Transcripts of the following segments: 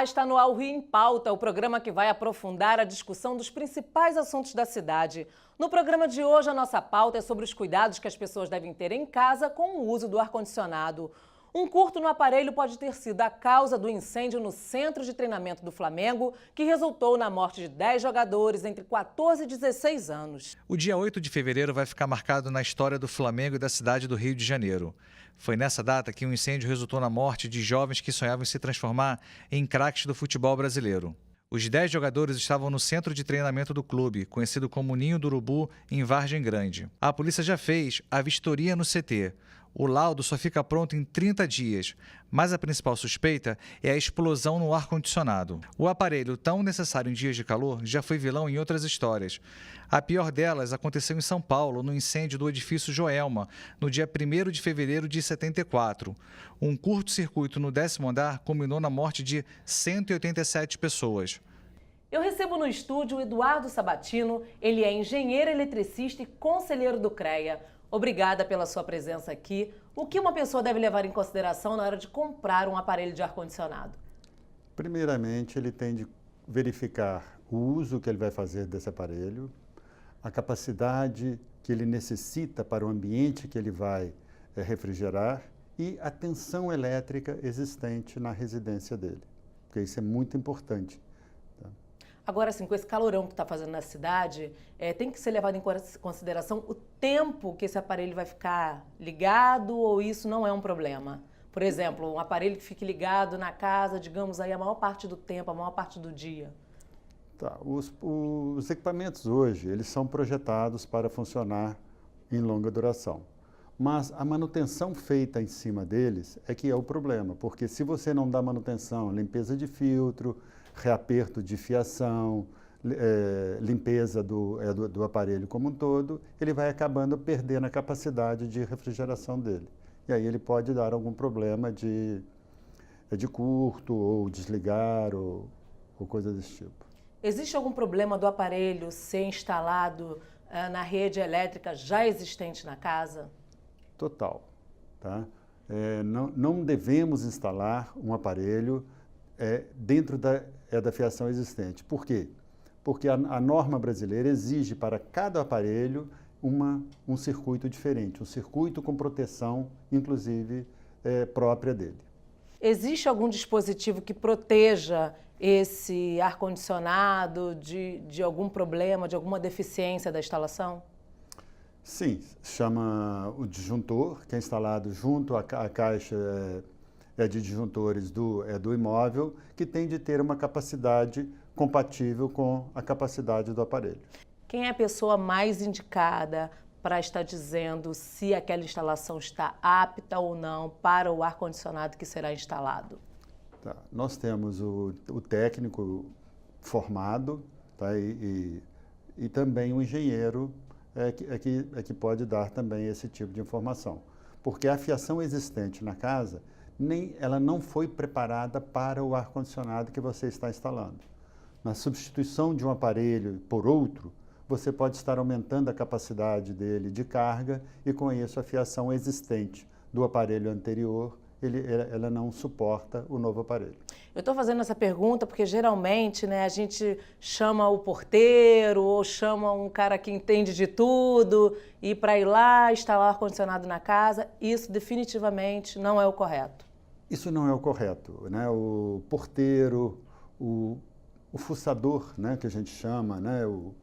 está no ar o Rio em Pauta, o programa que vai aprofundar a discussão dos principais assuntos da cidade. No programa de hoje, a nossa pauta é sobre os cuidados que as pessoas devem ter em casa com o uso do ar-condicionado. Um curto no aparelho pode ter sido a causa do incêndio no centro de treinamento do Flamengo, que resultou na morte de 10 jogadores entre 14 e 16 anos. O dia 8 de fevereiro vai ficar marcado na história do Flamengo e da cidade do Rio de Janeiro. Foi nessa data que um incêndio resultou na morte de jovens que sonhavam em se transformar em craques do futebol brasileiro. Os 10 jogadores estavam no centro de treinamento do clube, conhecido como Ninho do Urubu, em Vargem Grande. A polícia já fez a vistoria no CT. O laudo só fica pronto em 30 dias, mas a principal suspeita é a explosão no ar-condicionado. O aparelho, tão necessário em dias de calor, já foi vilão em outras histórias. A pior delas aconteceu em São Paulo, no incêndio do edifício Joelma, no dia 1º de fevereiro de 74. Um curto-circuito no 10º andar culminou na morte de 187 pessoas. Eu recebo no estúdio o Eduardo Sabatino, ele é engenheiro eletricista e conselheiro do CREA. Obrigada pela sua presença aqui. O que uma pessoa deve levar em consideração na hora de comprar um aparelho de ar-condicionado? Primeiramente, ele tem de verificar o uso que ele vai fazer desse aparelho, a capacidade que ele necessita para o ambiente que ele vai refrigerar e a tensão elétrica existente na residência dele, porque isso é muito importante. Agora, assim, com esse calorão que está fazendo na cidade, tem que ser levado em consideração o tempo que esse aparelho vai ficar ligado ou isso não é um problema? Por exemplo, um aparelho que fique ligado na casa, digamos aí, a maior parte do tempo, a maior parte do dia. Tá. Os equipamentos hoje, eles são projetados para funcionar em longa duração. Mas a manutenção feita em cima deles é que é o problema, porque se você não dá manutenção, limpeza de filtro, reaperto de fiação, limpeza do aparelho como um todo, ele vai acabando perdendo a capacidade de refrigeração dele. E aí ele pode dar algum problema de curto, ou desligar, ou coisa desse tipo. Existe algum problema do aparelho ser instalado na rede elétrica já existente na casa? Total. Tá? Não devemos instalar um aparelho dentro da fiação existente. Por quê? Porque a norma brasileira exige para cada aparelho um circuito diferente, um circuito com proteção, inclusive, própria dele. Existe algum dispositivo que proteja esse ar-condicionado de algum problema, de alguma deficiência da instalação? Sim, chama o disjuntor, que é instalado junto à caixa de disjuntores do imóvel, que tem de ter uma capacidade compatível com a capacidade do aparelho. Quem é a pessoa mais indicada para estar dizendo se aquela instalação está apta ou não para o ar-condicionado que será instalado? Tá. Nós temos o técnico formado, tá? e também o engenheiro que pode dar também esse tipo de informação. Porque a fiação existente na casa, ela não foi preparada para o ar-condicionado que você está instalando. Na substituição de um aparelho por outro, você pode estar aumentando a capacidade dele de carga e, com isso, a fiação existente do aparelho anterior, ela não suporta o novo aparelho. Eu estou fazendo essa pergunta porque, geralmente, a gente chama o porteiro ou chama um cara que entende de tudo e para ir lá instalar o ar-condicionado na casa, isso definitivamente não é o correto. Isso não é o correto, né? O porteiro, o fuçador, né, que a gente chama, né, o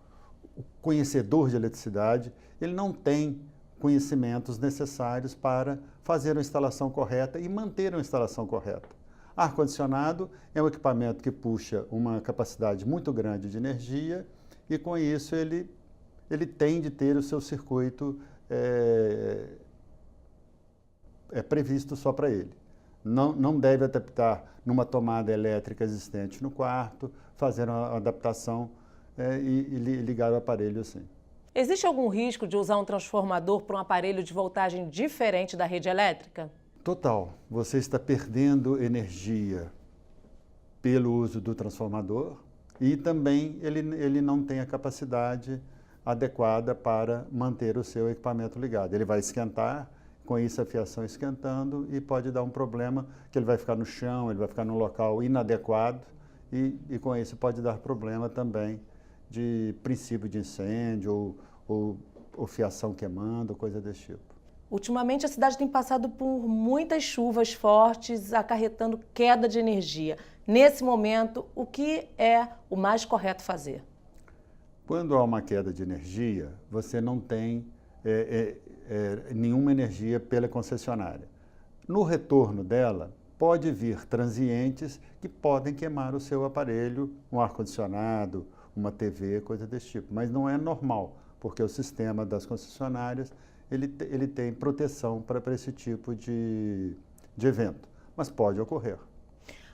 conhecedor de eletricidade, ele não tem conhecimentos necessários para fazer a instalação correta e manter a instalação correta. Ar-condicionado é um equipamento que puxa uma capacidade muito grande de energia e, com isso, ele tem de ter o seu circuito previsto só para ele. Não deve adaptar numa tomada elétrica existente no quarto, fazer uma adaptação e ligar o aparelho assim. Existe algum risco de usar um transformador para um aparelho de voltagem diferente da rede elétrica? Total. Você está perdendo energia pelo uso do transformador e também ele não tem a capacidade adequada para manter o seu equipamento ligado. Ele vai esquentar com isso a fiação esquentando e pode dar um problema que ele vai ficar no chão, ele vai ficar num local inadequado e com isso pode dar problema também de princípio de incêndio ou fiação queimando, coisa desse tipo. Ultimamente, a cidade tem passado por muitas chuvas fortes, acarretando queda de energia. Nesse momento, o que é o mais correto fazer? Quando há uma queda de energia, você não tem nenhuma energia pela concessionária. No retorno dela, pode vir transientes que podem queimar o seu aparelho, um ar-condicionado, uma TV, coisa desse tipo. Mas não é normal, porque o sistema das concessionárias ele tem proteção para esse tipo de evento, mas pode ocorrer.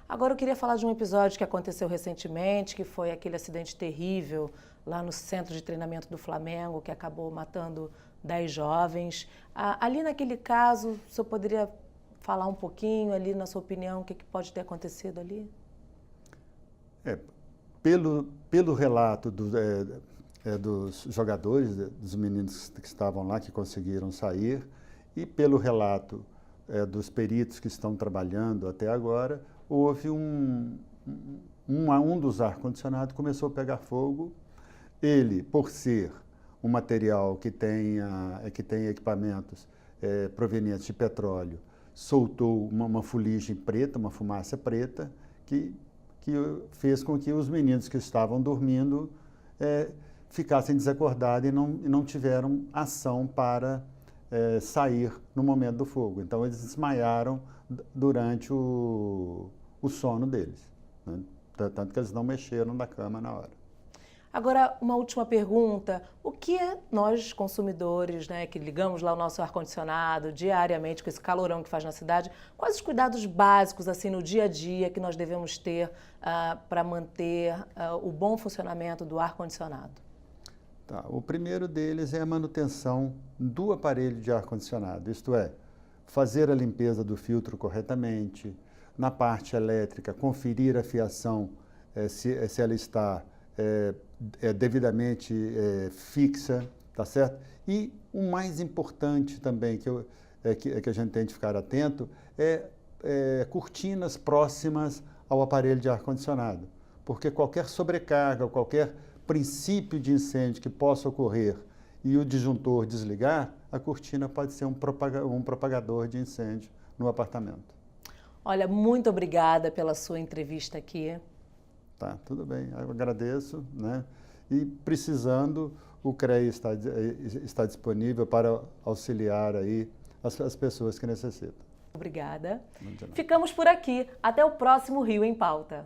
Agora eu queria falar de um episódio que aconteceu recentemente, que foi aquele acidente terrível lá no centro de treinamento do Flamengo, que acabou matando 10 jovens. Ali naquele caso, o senhor poderia falar um pouquinho ali, na sua opinião, o que pode ter acontecido ali? Pelo relato dos jogadores, dos meninos que estavam lá, que conseguiram sair, e pelo relato dos peritos que estão trabalhando até agora, houve um dos ar-condicionados começou a pegar fogo. Ele, por ser um material que tem equipamentos provenientes de petróleo, soltou uma fuligem preta, uma fumaça preta, que fez com que os meninos que estavam dormindo ficassem desacordados e não tiveram ação para sair no momento do fogo. Então, eles desmaiaram durante o sono deles, né? Tanto que eles não mexeram da cama na hora. Agora, uma última pergunta. O que nós, consumidores, né, que ligamos lá o nosso ar-condicionado diariamente, com esse calorão que faz na cidade, quais os cuidados básicos, assim, no dia a dia que nós devemos ter para manter o bom funcionamento do ar-condicionado? Tá. O primeiro deles é a manutenção do aparelho de ar-condicionado, isto é, fazer a limpeza do filtro corretamente, na parte elétrica, conferir a fiação, se ela está devidamente fixa, tá certo? E o mais importante também que a gente tem de ficar atento é cortinas próximas ao aparelho de ar-condicionado, porque qualquer sobrecarga, qualquer princípio de incêndio que possa ocorrer e o disjuntor desligar, a cortina pode ser um propagador de incêndio no apartamento. Olha, muito obrigada pela sua entrevista aqui. Tá, tudo bem, eu agradeço, né? E precisando, o CREA está disponível para auxiliar aí as pessoas que necessitam. Obrigada. Ficamos por aqui. Até o próximo Rio em Pauta.